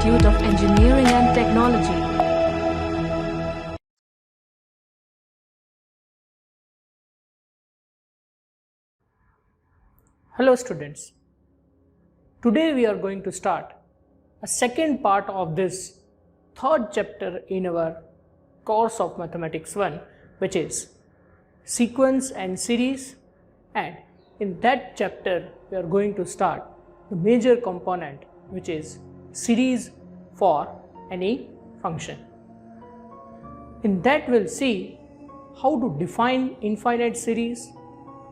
Institute of Engineering and Technology. Hello students, today we are going to start a second part of this third chapter in our course of Mathematics 1, which is sequence and series, and in that chapter we are going to start the major component, which is series for any function. In that we'll see how to define infinite series,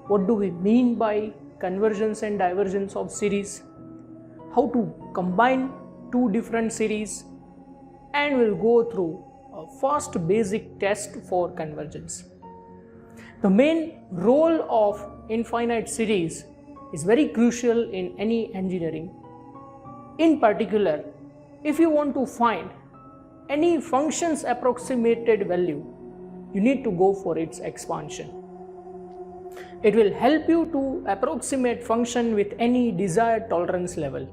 what do we mean by convergence and divergence of series, how to combine two different series, and we'll go through a first basic test for convergence. The main role of infinite series is very crucial in any engineering. In particular, if you want to find any function's approximated value, you need to go for its expansion. It will help you to approximate function with any desired tolerance level.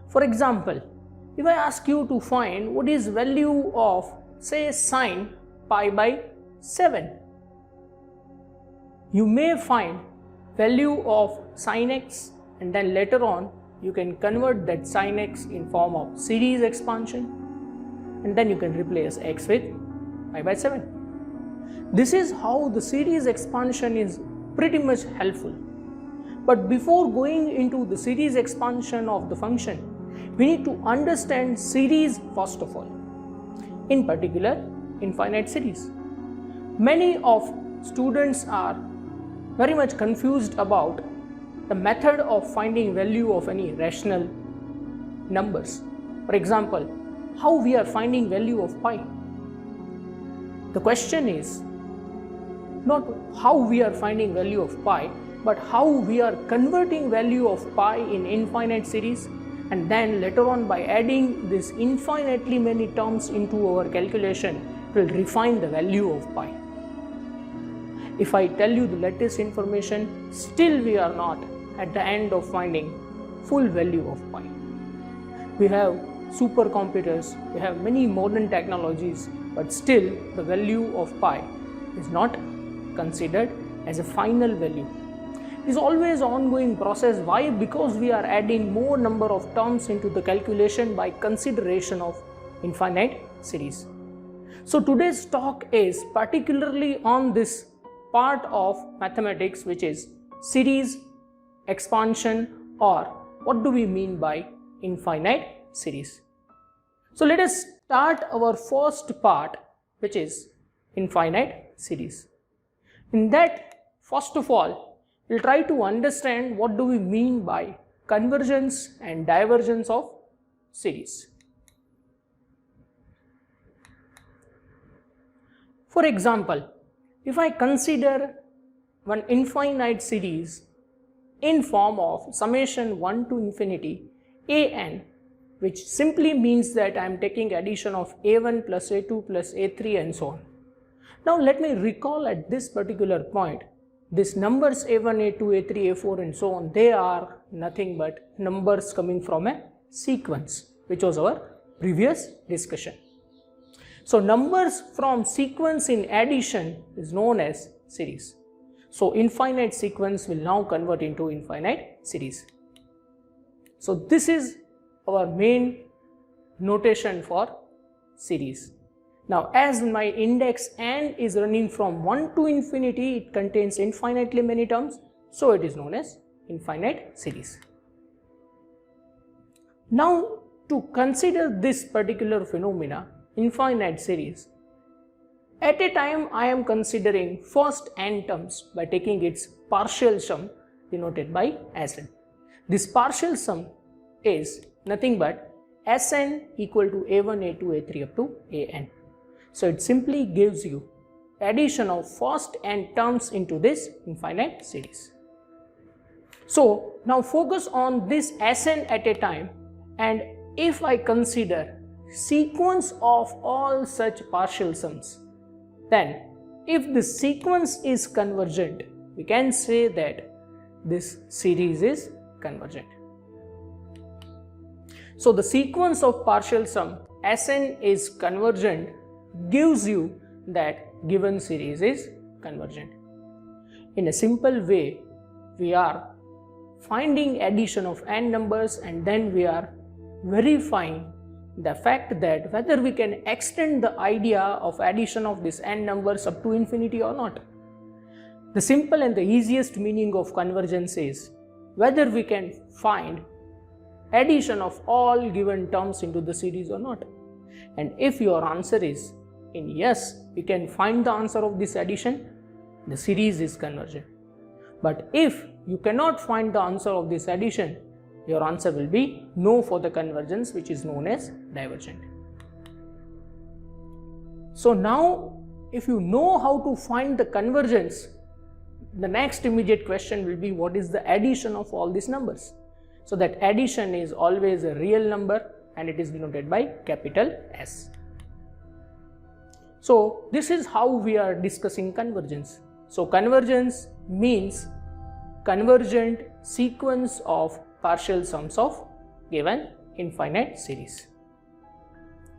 For example, if I ask you to find what is value of, say, sine pi by 7, you may find value of sin x, and then later on you can convert that sin x in form of series expansion, and then you can replace x with pi by 7. This is how the series expansion is pretty much helpful. But before going into the series expansion of the function, we need to understand series first of all, in particular infinite series. Many of students are very much confused about the method of finding value of any rational numbers. For example, how we are finding value of pi. The question is not how we are finding value of pi, but how we are converting value of pi in infinite series, and then later on by adding this infinitely many terms into our calculation, will refine the value of pi. If I tell you the latest information, still we are not at the end of finding full value of pi. We have supercomputers, we have many modern technologies, but still the value of pi is not considered as a final value. It is always an ongoing process. Why? Because we are adding more number of terms into the calculation by consideration of infinite series. So today's talk is particularly on this part of mathematics, which is series expansion, or what do we mean by infinite series. So let us start our first part, which is infinite series. In that, first of all, we'll try to understand what do we mean by convergence and divergence of series. For example, if I consider one infinite series in form of summation 1 to infinity an, which simply means that I am taking addition of a1 plus a2 plus a3 and so on. Now let me recall at this particular point, these numbers a1, a2, a3, a4 and so on, they are nothing but numbers coming from a sequence, which was our previous discussion. So numbers from sequence in addition is known as series. So infinite sequence will now convert into infinite series. So this is our main notation for series. Now as my index n is running from 1 to infinity, it contains infinitely many terms, so it is known as infinite series. Now to consider this particular phenomena, infinite series, at a time I am considering first n terms by taking its partial sum denoted by Sn. This partial sum is nothing but Sn equal to a1, a2, a3 up to an. So it simply gives you addition of first n terms into this infinite series. So now focus on this Sn at a time, and if I consider sequence of all such partial sums, then if the sequence is convergent, we can say that this series is convergent. So the sequence of partial sum Sn is convergent gives you that given series is convergent. In a simple way, we are finding addition of n numbers and then we are verifying the fact that whether we can extend the idea of addition of this n numbers up to infinity or not. The simple and the easiest meaning of convergence is whether we can find addition of all given terms into the series or not. And if your answer is in yes, we can find the answer of this addition, the series is convergent. But if you cannot find the answer of this addition, your answer will be no for the convergence, which is known as divergent. So now if you know how to find the convergence, the next immediate question will be what is the addition of all these numbers. So that addition is always a real number and it is denoted by capital S. So this is how we are discussing convergence. So convergence means convergent sequence of partial sums of given infinite series.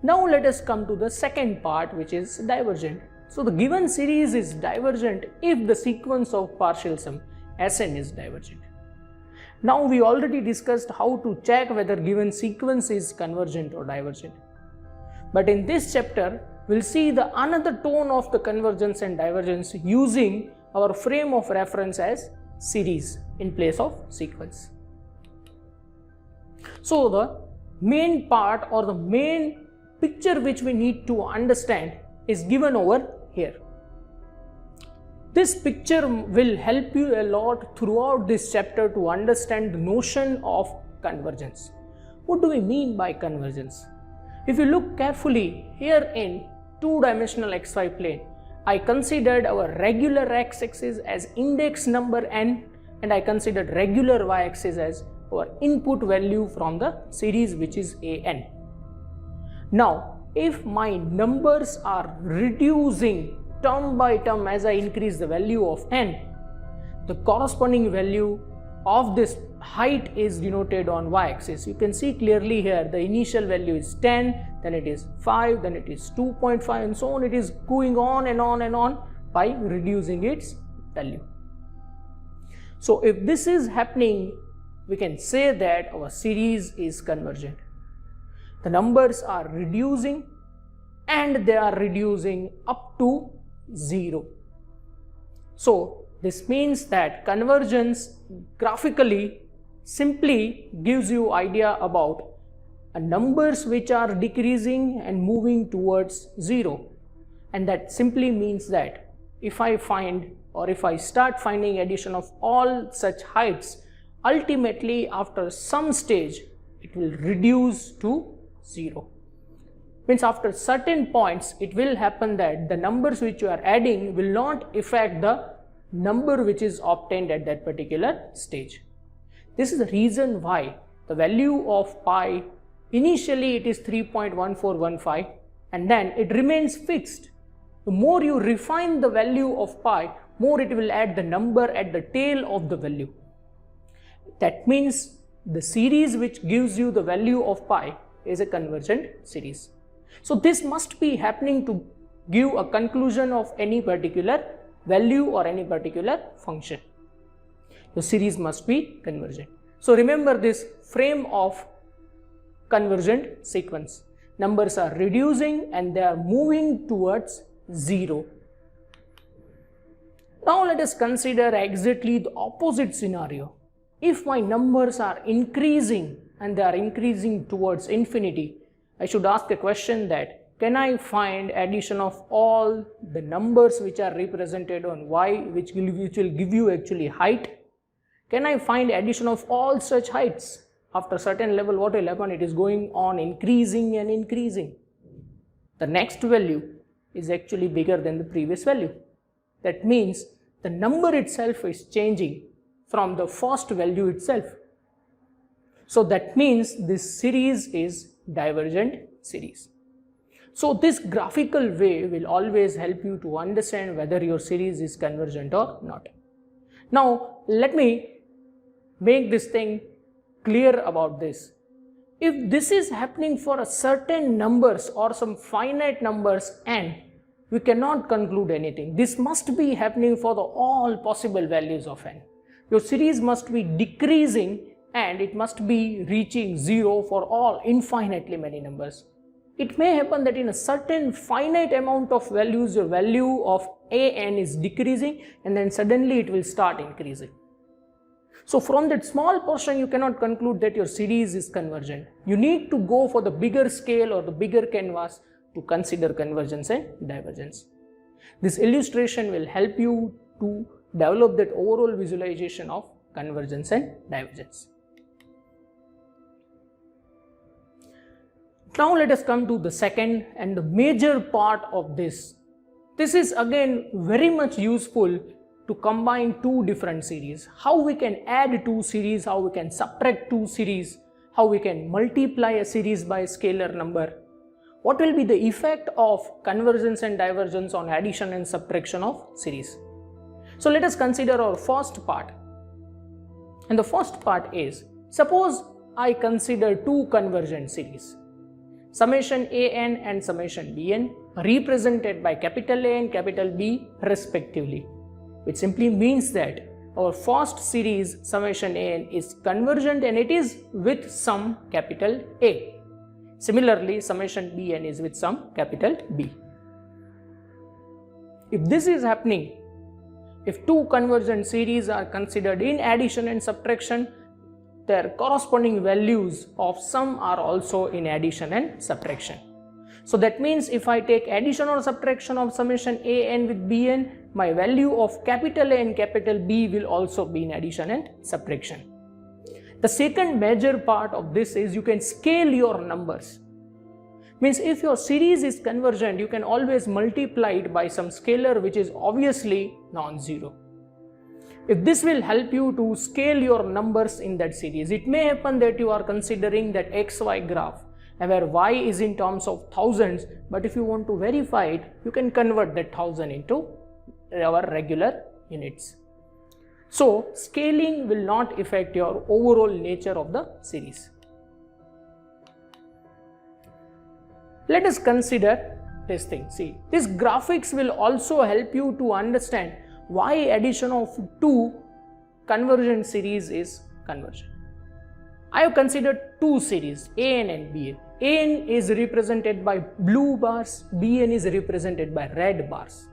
Now let us come to the second part, which is divergent. So the given series is divergent if the sequence of partial sum Sn is divergent. Now we already discussed how to check whether given sequence is convergent or divergent. But in this chapter, we'll see the another tone of the convergence and divergence using our frame of reference as series in place of sequence. So the main part or the main picture which we need to understand is given over here. This picture will help you a lot throughout this chapter to understand the notion of convergence. What do we mean by convergence? If you look carefully here in two-dimensional xy plane, I considered our regular x-axis as index number n and I considered regular y-axis as our input value from the series, which is an. Now, if my numbers are reducing term by term as I increase the value of n, the corresponding value of this height is denoted on y-axis. You can see clearly here the initial value is 10, then it is 5, then it is 2.5 and so on. It is going on and on and on by reducing its value. So if this is happening, we can say that our series is convergent. The numbers are reducing and they are reducing up to 0. So this means that convergence graphically simply gives you idea about numbers which are decreasing and moving towards 0, and that simply means that if I find or if I start finding addition of all such heights, ultimately after some stage it will reduce to 0. Means after certain points it will happen that the numbers which you are adding will not affect the number which is obtained at that particular stage. This is the reason why the value of pi initially it is 3.1415 and then it remains fixed. The more you refine the value of pi, more it will add the number at the tail of the value. That means the series which gives you the value of pi is a convergent series. So this must be happening to give a conclusion of any particular value or any particular function. The series must be convergent. So remember this frame of convergent sequence. Numbers are reducing and they are moving towards 0. Now let us consider exactly the opposite scenario. If my numbers are increasing and they are increasing towards infinity, I should ask a question that can I find addition of all the numbers which are represented on y, which will give you actually height? Can I find addition of all such heights? After a certain level, what will happen? It is going on increasing and increasing. The next value is actually bigger than the previous value. That means the number itself is changing from the first value itself. So that means this series is divergent series. So this graphical way will always help you to understand whether your series is convergent or not. Now let me make this thing clear about this. if this is happening for a certain numbers or some finite numbers n, we cannot conclude anything. This must be happening for all possible values of n. Your series must be decreasing and it must be reaching 0 for all infinitely many numbers. It may happen that in a certain finite amount of values, your value of an is decreasing and then suddenly it will start increasing. So from that small portion, you cannot conclude that your series is convergent. You need to go for the bigger scale or the bigger canvas to consider convergence and divergence. This illustration will help you to develop that overall visualization of convergence and divergence. Now let us come to the second and the major part of this. This is again very much useful to combine two different series. How we can add two series, how we can subtract two series, how we can multiply a series by a scalar number. What will be the effect of convergence and divergence on addition and subtraction of series? So let us consider our first part. And the first part is, suppose I consider two convergent series, summation an and summation bn, represented by capital A and capital B respectively, which simply means that our first series summation an is convergent and it is with some capital A. Similarly, summation bn is with some capital B. If this is happening, if two convergent series are considered in addition and subtraction, their corresponding values of sum are also in addition and subtraction. So that means if I take addition or subtraction of summation an with bn, my value of capital A and capital B will also be in addition and subtraction. The second major part of this is you can scale your numbers. Means if your series is convergent, you can always multiply it by some scalar which is obviously non-zero. If this will help you to scale your numbers in that series, it may happen that you are considering that XY graph where y is in terms of thousands, but if you want to verify it, you can convert that 1000 into our regular units. So scaling will not affect your overall nature of the series. Let us consider this thing. See, this graphics will also help you to understand why addition of two convergent series is convergent. I have considered two series, an and bn. An is represented by blue bars, bn is represented by red bars.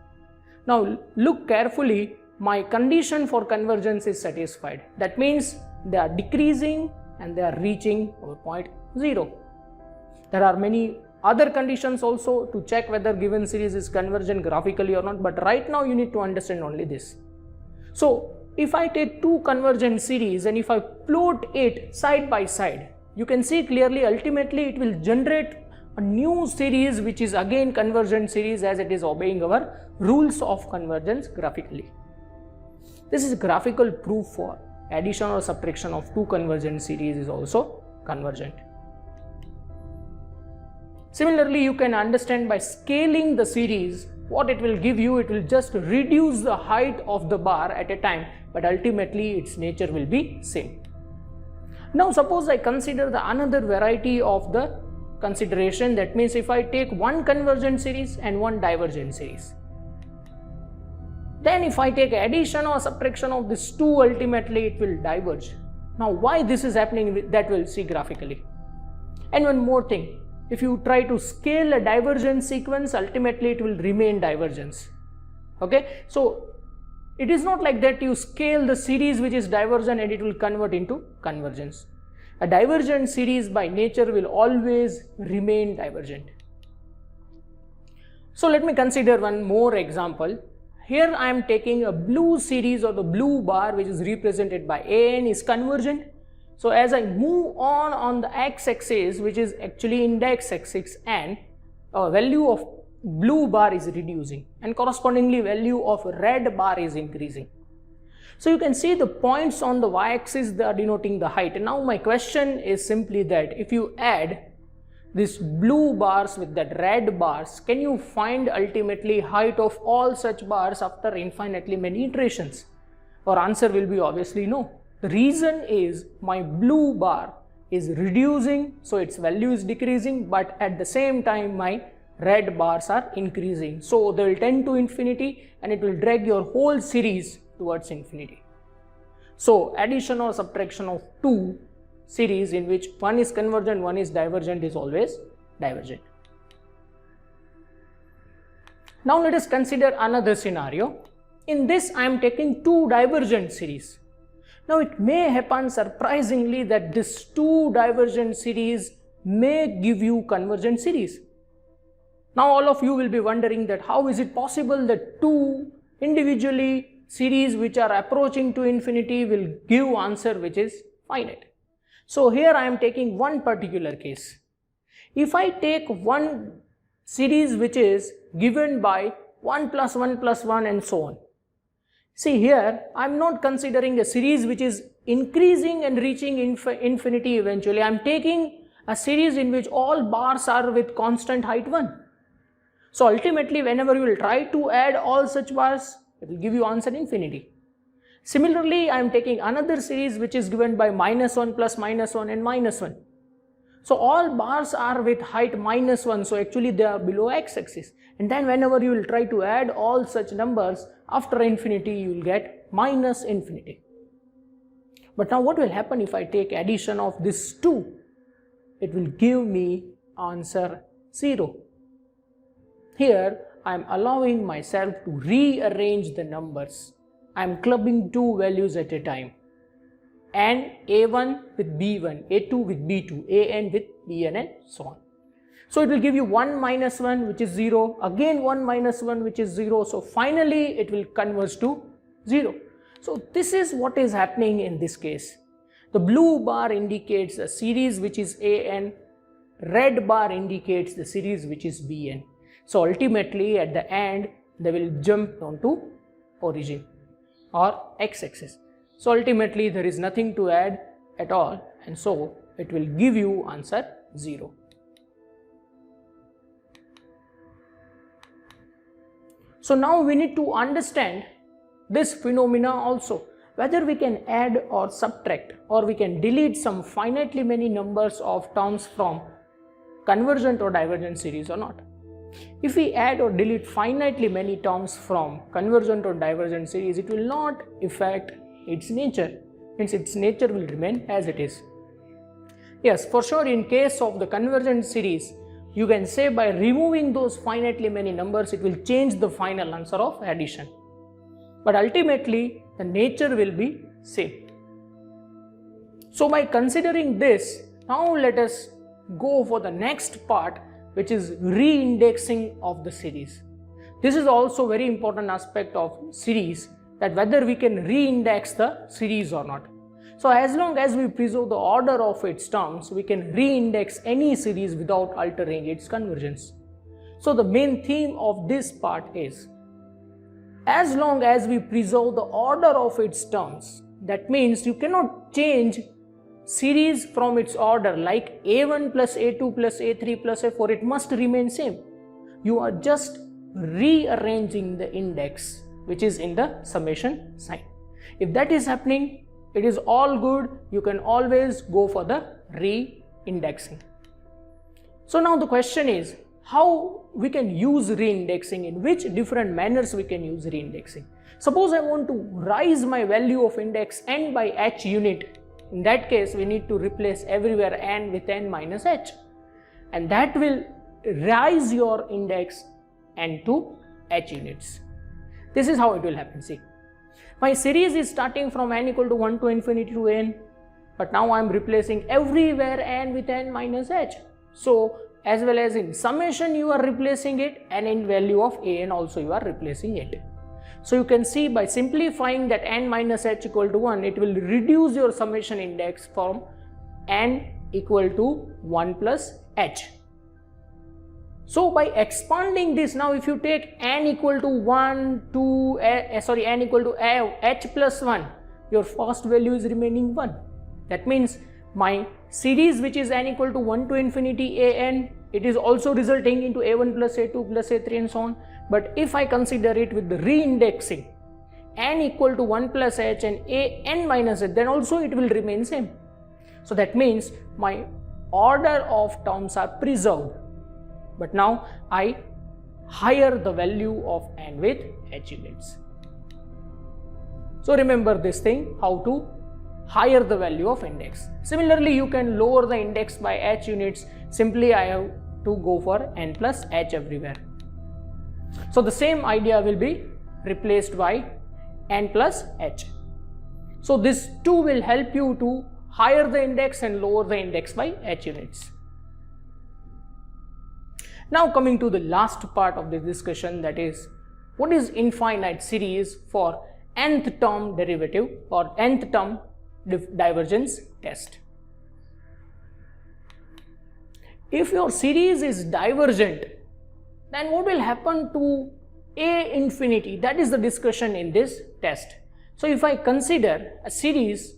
Now look carefully, my condition for convergence is satisfied. That means they are decreasing and they are reaching our point 0. There are many other conditions also to check whether given series is convergent graphically or not, but right now you need to understand only this. So if I take two convergent series and if I plot it side by side, you can see clearly ultimately it will generate a new series which is again convergent series as it is obeying our rules of convergence graphically. This is graphical proof for addition or subtraction of two convergent series is also convergent. Similarly, you can understand by scaling the series what it will give you. It will just reduce the height of the bar at a time, but ultimately its nature will be same. Now suppose I consider the another variety of the consideration. That means if I take one convergent series and one divergent series, then if I take addition or subtraction of these two, ultimately it will diverge. Now why this is happening, that we'll see graphically. And one more thing, if you try to scale a divergence sequence, ultimately it will remain divergence. Okay, so it is not like that you scale the series which is divergent and it will convert into convergence. A divergent series by nature will always remain divergent. So let me consider one more example. Here I am taking a blue series or the blue bar which is represented by an is convergent. So as I move on the x-axis, which is actually index axis, and value of blue bar is reducing and correspondingly value of red bar is increasing. So you can see the points on the y-axis, they are denoting the height. And now my question is simply that if you add these blue bars with that red bars, can you find ultimately height of all such bars after infinitely many iterations? Our answer will be obviously no. The reason is my blue bar is reducing, so its value is decreasing, but at the same time my red bars are increasing. So they will tend to infinity and it will drag your whole series towards infinity. So addition or subtraction of two series in which one is convergent, one is divergent is always divergent. Now let us consider another scenario. In this I am taking two divergent series. Now it may happen surprisingly that this two divergent series may give you convergent series. Now all of you will be wondering that how is it possible that two individually series which are approaching to infinity will give answer which is finite. So here I am taking one particular case. If I take one series which is given by 1 plus 1 plus 1 and so on. See here I am not considering a series which is increasing and reaching infinity eventually. I am taking a series in which all bars are with constant height 1. So ultimately whenever you will try to add all such bars, it will give you answer infinity. Similarly, I am taking another series which is given by -1 plus -1 and -1. So all bars are with height -1, so actually they are below x-axis. And then whenever you will try to add all such numbers, after infinity you will get minus infinity. But now what will happen if I take addition of these two? It will give me answer 0. Here I am allowing myself to rearrange the numbers. I am clubbing two values at a time, and a1 with b1, a2 with b2, an with bn and so on. So it will give you 1 minus 1 which is 0, again 1 minus 1 which is 0, so finally it will converge to 0. So this is what is happening in this case. The blue bar indicates a series which is an, red bar indicates the series which is bn. So ultimately at the end they will jump down to origin or x-axis. So ultimately there is nothing to add at all, and so it will give you answer 0. So now we need to understand this phenomena also, whether we can add or subtract or we can delete some finitely many numbers of terms from convergent or divergent series or not. If we add or delete finitely many terms from convergent or divergent series, it will not affect its nature, means its nature will remain as it is. Yes, for sure in case of the convergent series, you can say by removing those finitely many numbers, it will change the final answer of addition. But ultimately, the nature will be same. So by considering this, now let us go for the next part, which is re-indexing of the series. This is also very important aspect of series, that whether we can re-index the series or not. So as long as we preserve the order of its terms, we can re-index any series without altering its convergence. So the main theme of this part is, as long as we preserve the order of its terms, that means you cannot change series from its order like a1 plus a2 plus a3 plus a4, it must remain same. You are just rearranging the index which is in the summation sign. If that is happening, it is all good. You can always go for the re-indexing. So now the question is, how we can use re-indexing, in which different manners we can use re-indexing. Suppose I want to rise my value of index n by h unit. In that case, we need to replace everywhere n with n minus h, and that will rise your index n to h units. This is how it will happen. See, my series is starting from n equal to 1 to infinity to n, but now I am replacing everywhere n with n minus h. So as well as in summation you are replacing it, and in value of an also you are replacing it. So you can see by simplifying that n minus h equal to 1, it will reduce your summation index from n equal to 1 plus h. So by expanding this, now if you take n equal to 1 to n equal to h plus 1, your first value is remaining 1. That means my series which is n equal to 1 to infinity an, it is also resulting into a1 plus a2 plus a3 and so on. But if I consider it with the re-indexing, n equal to 1 plus h and n minus h, then also it will remain same. So that means my order of terms are preserved, but now I higher the value of n with h units. So remember this thing, how to higher the value of index. Similarly, you can lower the index by h units. Simply I have to go for n plus h everywhere. So the same idea will be replaced by n plus h. So this too will help you to higher the index and lower the index by h units. Now coming to the last part of the discussion, that is, what is infinite series for nth term derivative or nth term divergence test. If your series is divergent, then what will happen to a infinity? That is the discussion in this test. So if I consider a series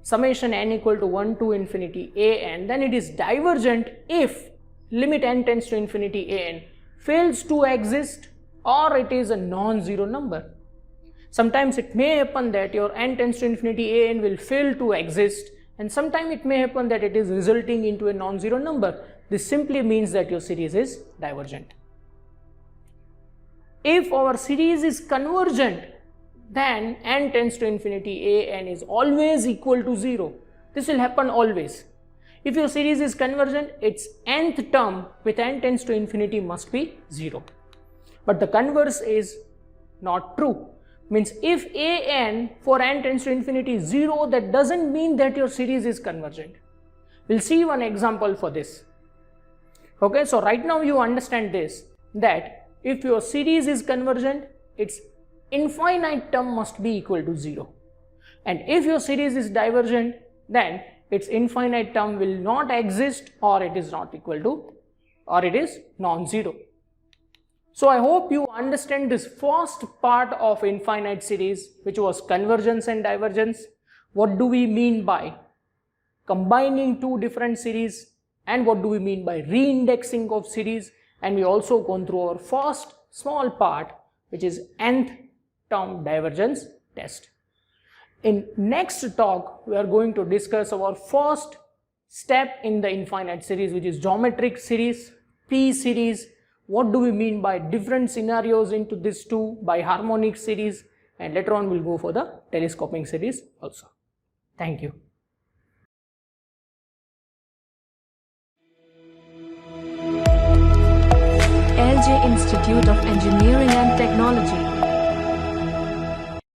summation n equal to 1 to infinity a n, then it is divergent if limit n tends to infinity a n fails to exist or it is a non-zero number. Sometimes it may happen that your n tends to infinity a n will fail to exist, and sometimes it may happen that it is resulting into a non-zero number. This simply means that your series is divergent. If our series is convergent, then n tends to infinity a n is always equal to 0. This will happen always. If your series is convergent, its nth term with n tends to infinity must be 0. But the converse is not true. Means if a n for n tends to infinity is 0, that doesn't mean that your series is convergent. We'll see one example for this. Okay, so right now you understand this, that if your series is convergent, its infinite term must be equal to 0. And if your series is divergent, then its infinite term will not exist, or it is not equal to, or it is non-zero. So I hope you understand this first part of infinite series, which was convergence and divergence. What do we mean by combining two different series, and what do we mean by reindexing of series? And we also gone through our first small part, which is nth term divergence test. In next talk, we are going to discuss our first step in the infinite series, which is geometric series, P series. What do we mean by different scenarios into this two, by harmonic series, and later on we'll go for the telescoping series also. Thank you. LJ Institute of Engineering and Technology.